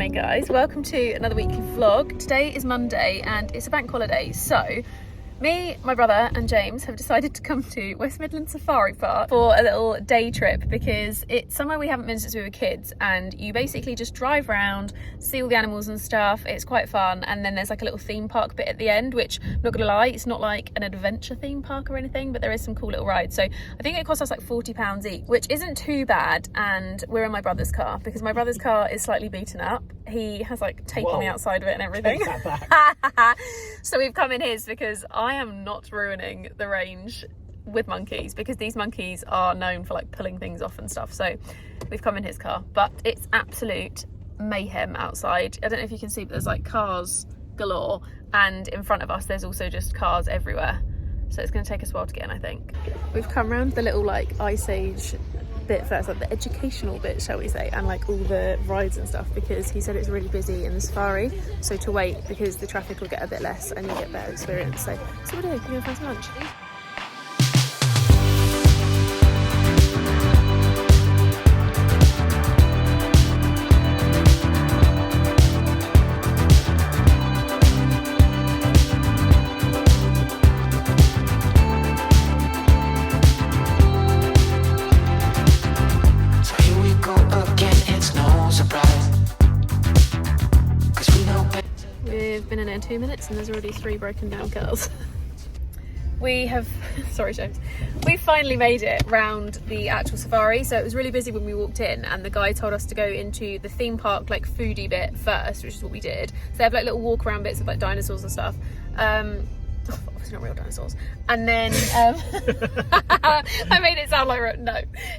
Hi guys, welcome to another weekly vlog. Today is Monday and it's a bank holiday, so me, my brother and James have decided to come to West Midlands Safari Park for a little day trip because it's somewhere we haven't been since we were kids, and you basically just drive around, see all the animals and stuff. It's quite fun, and then there's like a little theme park bit at the end, which, not gonna lie, it's not like an adventure theme park or anything, but there is some cool little rides. So I think it cost us like £40 each, which isn't too bad, and we're in my brother's car because my brother's car is slightly beaten up. He has like tape on the outside of it and everything. So we've come in his because I am not ruining the range with monkeys, because these monkeys are known for like pulling things off and stuff. So we've come in his car, but it's absolute mayhem outside. I don't know if you can see, but there's like cars galore, and in front of us there's also just cars everywhere. So it's going to take us a while to get in, I think. We've come around the little like Ice Age bit first, like the educational bit, shall we say, and like all the rides and stuff, because he said it's really busy in the safari, so to wait because the traffic will get a bit less and you'll get better experience. So we're doing, we're going for some lunch. We've been in there 2 minutes and there's already 3 broken down girls. We have, sorry James, we finally made it round the actual safari. So it was really busy when we walked in, and the guy told us to go into the theme park like foodie bit first, which is what we did. So they have like little walk around bits with like dinosaurs and stuff. Obviously not real dinosaurs. And then I made it sound like no,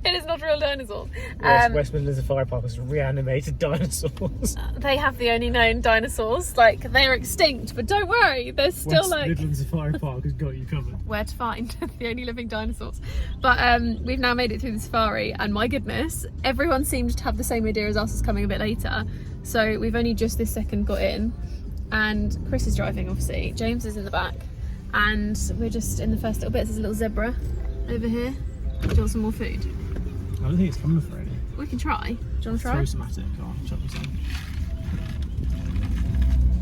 it is not real dinosaurs. West Midlands Safari Park is reanimated dinosaurs. They have the only known dinosaurs, like they're extinct, but don't worry, there's still West Midlands Safari Park has got you covered. Where to find the only living dinosaurs. But we've now made it through the safari, and my goodness, everyone seems to have the same idea as us as coming a bit later. So we've only just this second got in, and Chris is driving obviously, James is in the back, and we're just in the first little bit. There's a little zebra over here. Do you want some more food? I don't think it's coming for any. We can try. Do you want to try? Throw some at it, go on, chop some.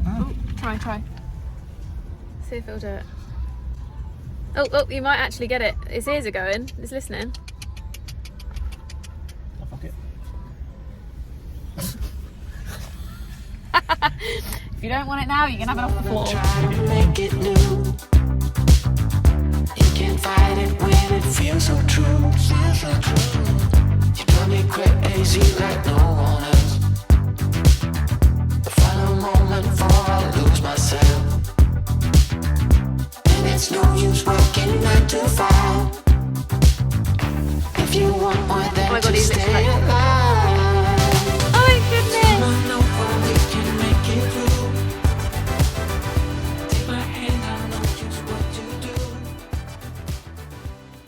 Oh, try. See if it'll do it. Oh, you might actually get it. Its ears are going. It's listening. Oh, fuck it. If you don't want it now, you can have it off the floor. Try to make it new. You can't fight it when it feels so true. You drive me crazy like no one else. The final moment before I lose myself. And it's no use working 9 to 5. If you want more than my God, to he's stay literally like... alive. Oh my goodness! I know we can make it through. Take my hand, I know just what to do.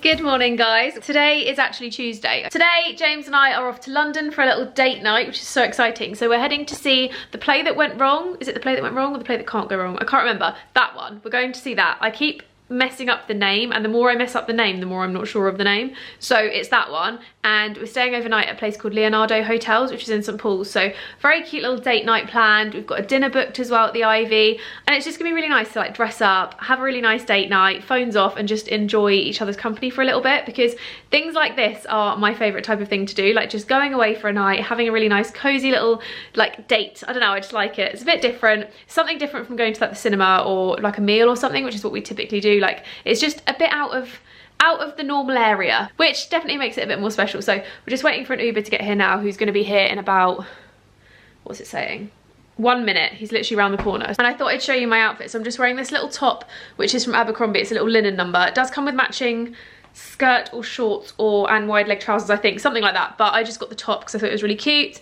Good morning guys. Today is actually Tuesday. Today James and I are off to London for a little date night, which is so exciting. So we're heading to see The Play That Went Wrong. Is it The Play That Went Wrong or The Play That Can't Go Wrong? I can't remember. That one. We're going to see that. I keep messing up the name, and the more I mess up the name, the more I'm not sure of the name. So it's that one, and we're staying overnight at a place called Leonardo Hotels, which is in St Paul's. So very cute little date night planned. We've got a dinner booked as well at the Ivy, and it's just gonna be really nice to like dress up, have a really nice date night, phones off, and just enjoy each other's company for a little bit, because things like this are my favorite type of thing to do, like just going away for a night, having a really nice cozy little like date. I don't know, I just like it. It's a bit different, something different from going to like the cinema or like a meal or something, which is what we typically do. Like it's just a bit out of the normal area, which definitely makes it a bit more special. So we're just waiting for an Uber to get here now, who's going to be here in about, what's it saying, 1 minute. He's literally around the corner. And I thought I'd show you my outfit. So I'm just wearing this little top, which is from Abercrombie. It's a little linen number. It does come with matching skirt or shorts and wide leg trousers, I think, something like that, but I just got the top because I thought it was really cute.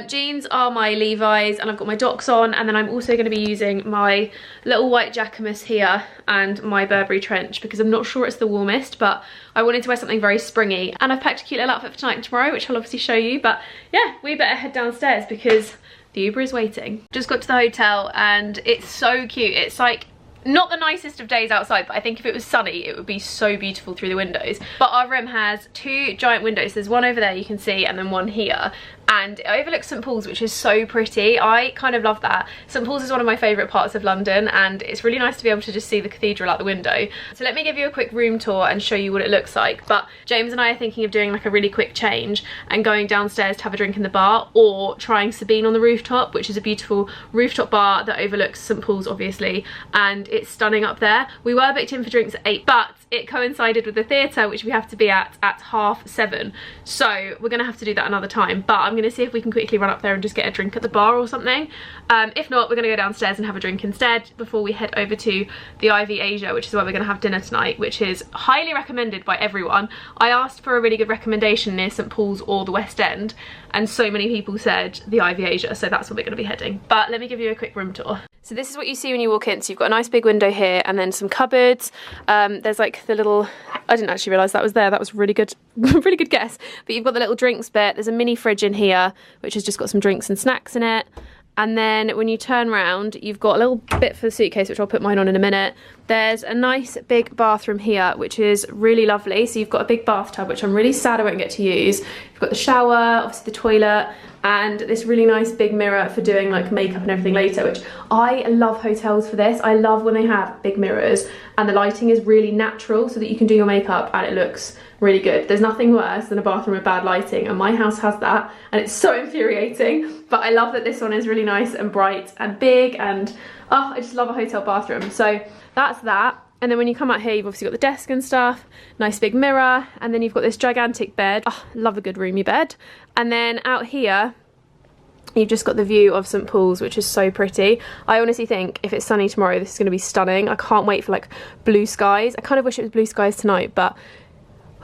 Jeans are my Levi's, and I've got my Docs on, and then I'm also going to be using my little white jacquemus here and my Burberry trench, because I'm not sure it's the warmest, but I wanted to wear something very springy. And I've packed a cute little outfit for tonight and tomorrow, which I'll obviously show you. But yeah, we better head downstairs because the Uber is waiting. Just got to the hotel and it's so cute. It's like not the nicest of days outside, but I think if it was sunny it would be so beautiful through the windows. But our room has 2 giant windows. There's one over there you can see, and then one here, and it overlooks St Paul's, which is so pretty. I kind of love that. St Paul's is one of my favourite parts of London, and it's really nice to be able to just see the cathedral out the window. So let me give you a quick room tour and show you what it looks like. But James and I are thinking of doing like a really quick change and going downstairs to have a drink in the bar, or trying Sabine on the rooftop, which is a beautiful rooftop bar that overlooks St Paul's obviously, and it's stunning up there. We were booked in for drinks at 8, but it coincided with the theatre, which we have to be at 7:30. So we're gonna have to do that another time, but I'm gonna see if we can quickly run up there and just get a drink at the bar or something. If not, we're gonna go downstairs and have a drink instead before we head over to the Ivy Asia, which is where we're gonna have dinner tonight, which is highly recommended by everyone. I asked for a really good recommendation near St Paul's or the West End, and so many people said the Ivy Asia, so that's where we're gonna be heading. But let me give you a quick room tour. So this is what you see when you walk in. So you've got a nice big window here, and then some cupboards. There's like the little, I didn't actually realise that was there. That was really good, really good guess. But you've got the little drinks bit. There's a mini fridge in here, which has just got some drinks and snacks in it. And then when you turn around, you've got a little bit for the suitcase, which I'll put mine on in a minute. There's a nice big bathroom here, which is really lovely. So you've got a big bathtub, which I'm really sad I won't get to use. You've got the shower, obviously the toilet, and this really nice big mirror for doing like makeup and everything later, which I love hotels for this. I love when they have big mirrors and the lighting is really natural so that you can do your makeup and it looks really good. There's nothing worse than a bathroom with bad lighting, and my house has that, and it's so infuriating. But I love that this one is really nice and bright and big, and oh, I just love a hotel bathroom. So that's that. And then when you come out here, you've obviously got the desk and stuff, nice big mirror, and then you've got this gigantic bed. Oh, love a good roomy bed. And then out here, you've just got the view of St Paul's, which is so pretty. I honestly think if it's sunny tomorrow, this is going to be stunning. I can't wait for like blue skies. I kind of wish it was blue skies tonight, but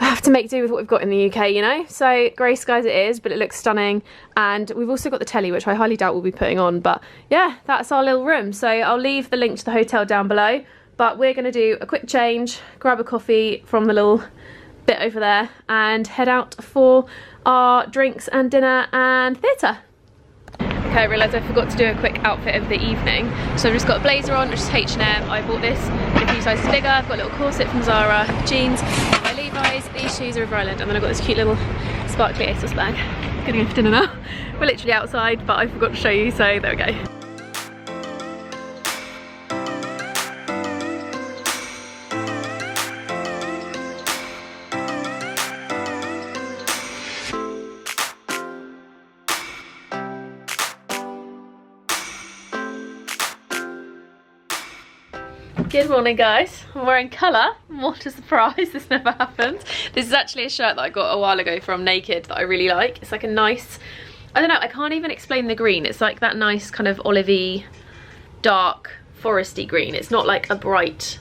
we have to make do with what we've got in the UK, you know? So grey skies it is, but it looks stunning. And we've also got the telly, which I highly doubt we'll be putting on. But yeah, that's our little room. So I'll leave the link to the hotel down below. But we're going to do a quick change, grab a coffee from the little bit over there, and head out for our drinks and dinner and theatre. Okay, I realised I forgot to do a quick outfit of the evening. So I've just got a blazer on, which is H&M. I bought this in a few sizes bigger. I've got a little corset from Zara, jeans, my Levi's, these shoes are River Island, and then I've got this cute little sparkly ASOS bag. Gonna go for dinner now. We're literally outside, but I forgot to show you, so there we go. Good morning guys, I'm wearing colour, what a surprise, this never happens. This is actually a shirt that I got a while ago from Naked that I really like. It's like a nice, I don't know, I can't even explain the green. It's like that nice kind of olivey, dark, foresty green. It's not like a bright,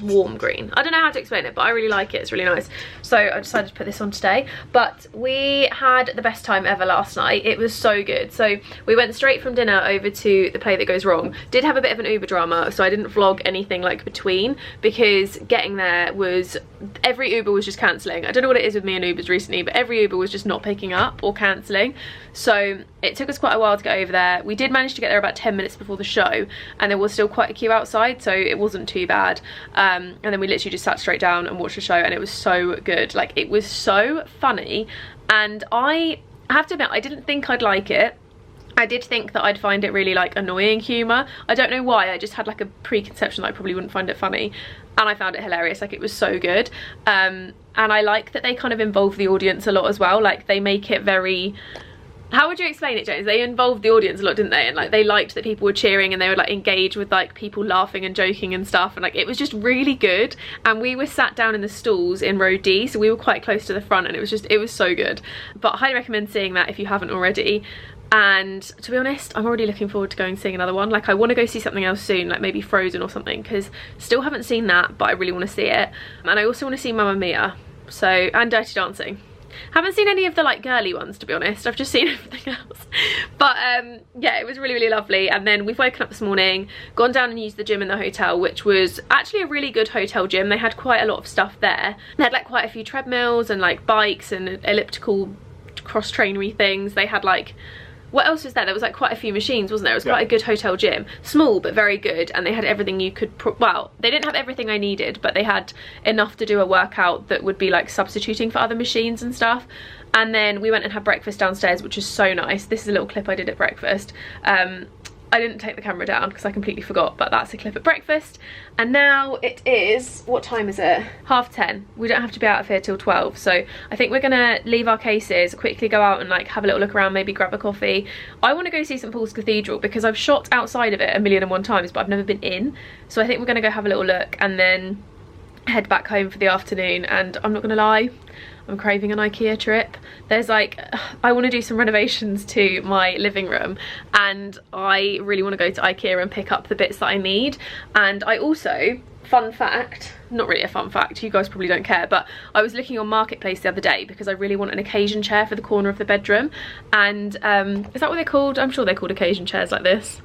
warm green. I don't know how to explain it, but I really like it. It's really nice. So I decided to put this on today. But we had the best time ever last night. It was so good. So we went straight from dinner over to the play that goes wrong. Did have a bit of an Uber drama, so I didn't vlog anything like between, because getting there was, every Uber was just cancelling. I don't know what it is with me and Ubers recently, but every Uber was just not picking up or cancelling. So it took us quite a while to get over there. We did manage to get there about 10 minutes before the show, and there was still quite a queue outside, so it wasn't too bad. And then we literally just sat straight down and watched the show, and it was so good. Like, it was so funny, and I have to admit, I didn't think I'd like it. I did think that I'd find it really like annoying humour. I don't know why, I just had like a preconception that I probably wouldn't find it funny, and I found it hilarious. Like, it was so good. And I like that they kind of involve the audience a lot as well. Like, they make it very, how would you explain it, James? They involved the audience a lot, didn't they? And like, they liked that people were cheering, and they would like engage with like people laughing and joking and stuff, and like, it was just really good. And we were sat down in the stalls in row D, so we were quite close to the front, and it was so good. But I highly recommend seeing that if you haven't already. And to be honest, I'm already looking forward to going and seeing another one. Like, I want to go see something else soon, like maybe Frozen or something, because still haven't seen that, but I really want to see it. And I also want to see Mamma Mia, so, and Dirty Dancing. Haven't seen any of the like girly ones, to be honest. I've just seen everything else. But yeah, it was really, really lovely. And then we've woken up this morning, gone down and used the gym in the hotel, which was actually a really good hotel gym. They had quite a lot of stuff there. They had like quite a few treadmills and like bikes and elliptical cross-trainery things. They had like, what else was there? There was like quite a few machines, wasn't there? It was quite a good hotel gym. Small, but very good. And they had everything you could, well, they didn't have everything I needed, but they had enough to do a workout that would be like substituting for other machines and stuff. And then we went and had breakfast downstairs, which was so nice. This is a little clip I did at breakfast. I didn't take the camera down because I completely forgot, but that's a clip at breakfast. And now it is, what time is it? 10:30. We don't have to be out of here till 12. So I think we're gonna leave our cases, quickly go out and like have a little look around, maybe grab a coffee. I wanna go see St Paul's Cathedral because I've shot outside of it 1,000,001 times, but I've never been in. So I think we're gonna go have a little look and then head back home for the afternoon. And I'm not gonna lie, I'm craving an IKEA trip. There's like, I want to do some renovations to my living room and I really want to go to IKEA and pick up the bits that I need. And I also, fun fact, not really a fun fact, you guys probably don't care, but I was looking on Marketplace the other day because I really want an occasion chair for the corner of the bedroom. And is that what they're called? I'm sure they're called occasion chairs like this.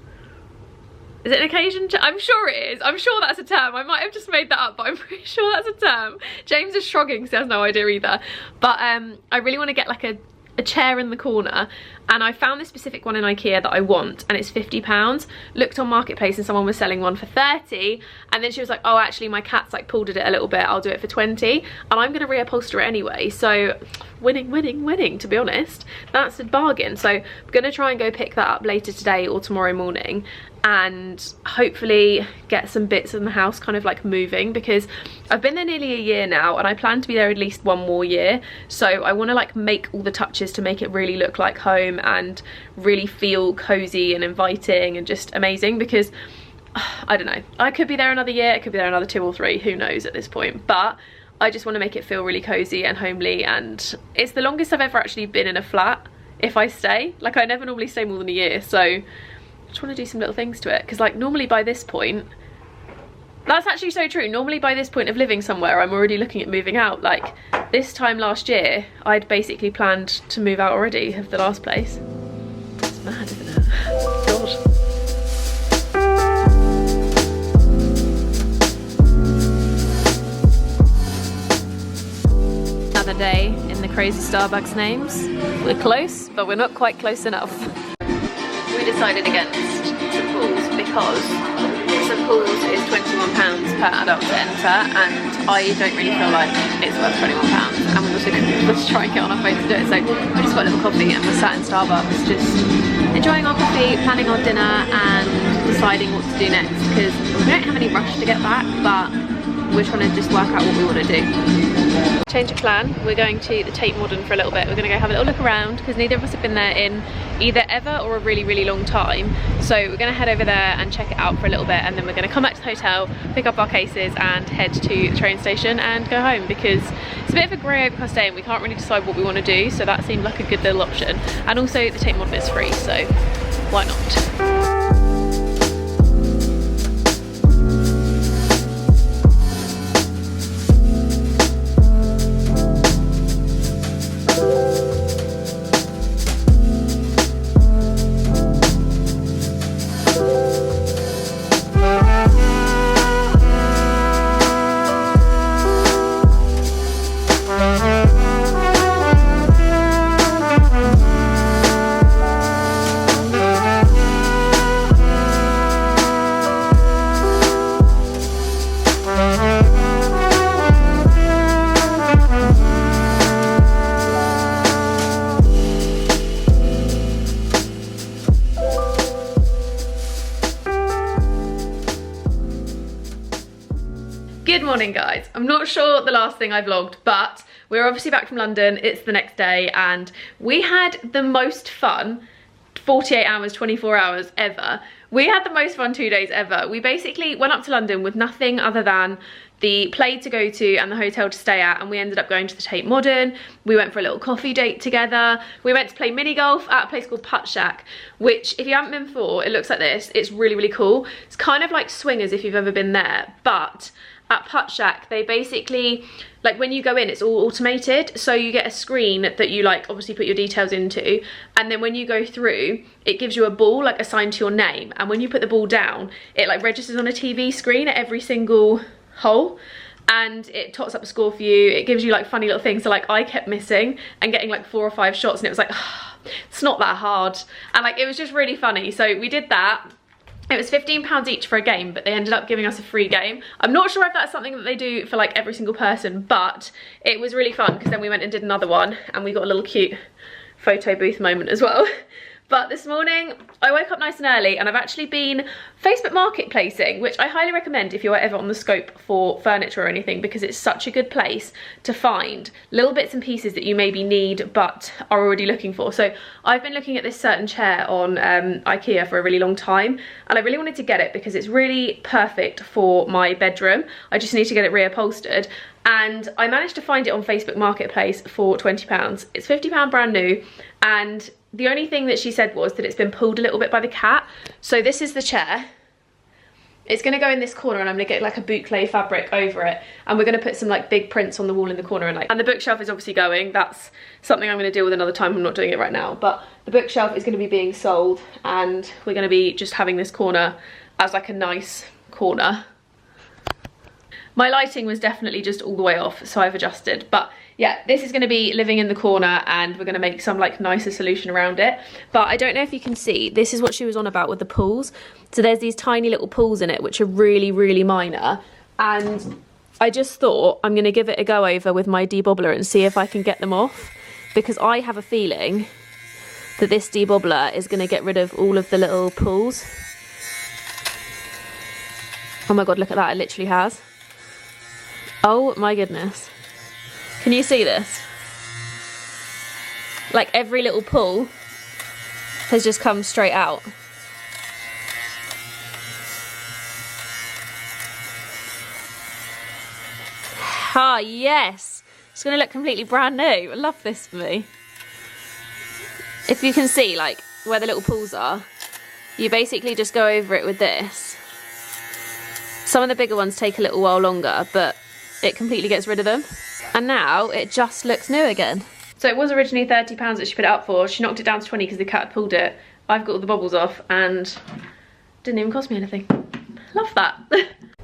Is it an occasion chair? I'm sure it is. I'm sure that's a term. I might have just made that up, but I'm pretty sure that's a term. James is shrugging because he has no idea either. But I really want to get like a chair in the corner, and I found this specific one in IKEA that I want, and it's £50. Looked on Marketplace and someone was selling one for 30, and then she was like, oh actually my cat's like pulled at it a little bit, I'll do it for 20, and I'm gonna reupholster it anyway. So winning, winning, winning, to be honest. That's a bargain. So I'm gonna try and go pick that up later today or tomorrow morning and hopefully get some bits in the house kind of like moving, because I've been there nearly a year now and I plan to be there at least 1 more year. So I want to like make all the touches to make it really look like home and really feel cozy and inviting and just amazing, because I don't know, I could be there another year, I could be there another 2 or 3, who knows at this point, but I just want to make it feel really cozy and homely. And it's the longest I've ever actually been in a flat if I stay. Like I never normally stay more than a year, so I just want to do some little things to it, because like normally by this point, that's actually so true, normally by this point of living somewhere I'm already looking at moving out. Like this time last year I'd basically planned to move out already of the last place. It's mad, isn't it? God. Another day in the crazy Starbucks names. We're close, but we're not quite close enough. We decided against St Paul's because St Paul's is £21 per adult to enter, and I don't really feel like it's worth £21, and we also couldn't afford to try and get on our phone to do it. So we just got a little coffee and we're sat in Starbucks just enjoying our coffee, planning our dinner and deciding what to do next, because we don't have any rush to get back, but we're trying to just work out what we want to do. Change of plan, we're going to the Tate Modern for a little bit. We're going to go have a little look around because neither of us have been there in either ever or a really, really long time. So we're going to head over there and check it out for a little bit, and then we're going to come back to the hotel, pick up our cases and head to the train station and go home, because it's a bit of a grey overcast day and we can't really decide what we want to do, so that seemed like a good little option. And also the Tate Modern is free, so why not? Good morning guys. I'm not sure the last thing I vlogged, but we're obviously back from London. It's the next day and we had the most fun 48 hours, 24 hours ever. We had the most fun 2 days ever. We basically went up to London with nothing other than the play to go to and the hotel to stay at, and we ended up going to the Tate Modern. We went for a little coffee date together. We went to play mini golf at a place called Puttshack, which if you haven't been before, it looks like this. It's really, really cool. It's kind of like swingers if you've ever been there, but at Puttshack they basically, like when you go in it's all automated, so you get a screen that you like obviously put your details into, and then when you go through it gives you a ball like assigned to your name, and when you put the ball down it like registers on a TV screen at every single hole and it tots up a score for you. It gives you like funny little things, so like I kept missing and getting like 4 or 5 shots and it was like It's not that hard. And like, it was just really funny. So we did that. It was £15 each for a game, but they ended up giving us a free game. I'm not sure if that's something that they do for like every single person, but it was really fun because then we went and did another one and we got a little cute photo booth moment as well. But this morning I woke up nice and early and I've actually been Facebook marketplacing, which I highly recommend if you're ever on the scope for furniture or anything, because it's such a good place to find little bits and pieces that you maybe need but are already looking for. So I've been looking at this certain chair on IKEA for a really long time, and I really wanted to get it because it's really perfect for my bedroom. I just need to get it reupholstered. And I managed to find it on Facebook Marketplace for £20. It's £50 brand new, and the only thing that she said was that it's been pulled a little bit by the cat. So this is the chair. It's gonna go in this corner and I'm gonna get like a boucle fabric over it, and we're gonna put some like big prints on the wall in the corner, and the bookshelf is obviously going. That's something I'm gonna deal with another time. I'm not doing it right now, but the bookshelf is gonna be being sold and we're gonna be just having this corner as like a nice corner. My lighting was definitely just all the way off, so I've adjusted. But yeah, this is gonna be living in the corner and we're gonna make some like nicer solution around it. But I don't know if you can see, this is what she was on about with the pulls. So there's these tiny little pulls in it, which are really, really minor. And I just thought I'm gonna give it a go over with my debobbler and see if I can get them off. Because I have a feeling that this debobbler is gonna get rid of all of the little pulls. Oh my God, look at that, it literally has. Oh my goodness. Can you see this? Like every little pull has just come straight out. Ah, yes. It's gonna look completely brand new. I love this for me. If you can see like where the little pulls are, you basically just go over it with this. Some of the bigger ones take a little while longer, but it completely gets rid of them. And now it just looks new again. So it was originally £30 that she put it out for. She knocked it down to 20 because the cat had pulled it. I've got all the bobbles off and didn't even cost me anything. Love that.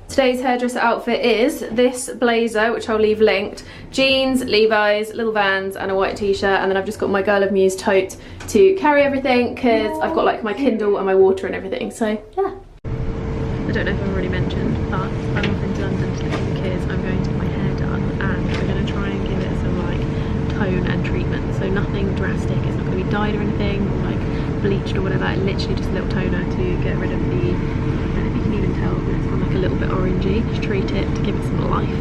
Today's hairdresser outfit is this blazer, which I'll leave linked, jeans, Levi's, little Vans and a white t-shirt, and then I've just got my Girl of Muse tote to carry everything because I've got like my Kindle and my water and everything, so yeah. I don't know if I've already mentioned, but I'm off into London to look at the kids. I'm going to get my hair done and we're going to try and give it some like tone and treatment. So nothing drastic, it's not going to be dyed or anything, or like bleached or whatever, literally just a little toner to get rid of the, I don't know if you can even tell, but it's got like a little bit orangey. Just treat it to give it some life.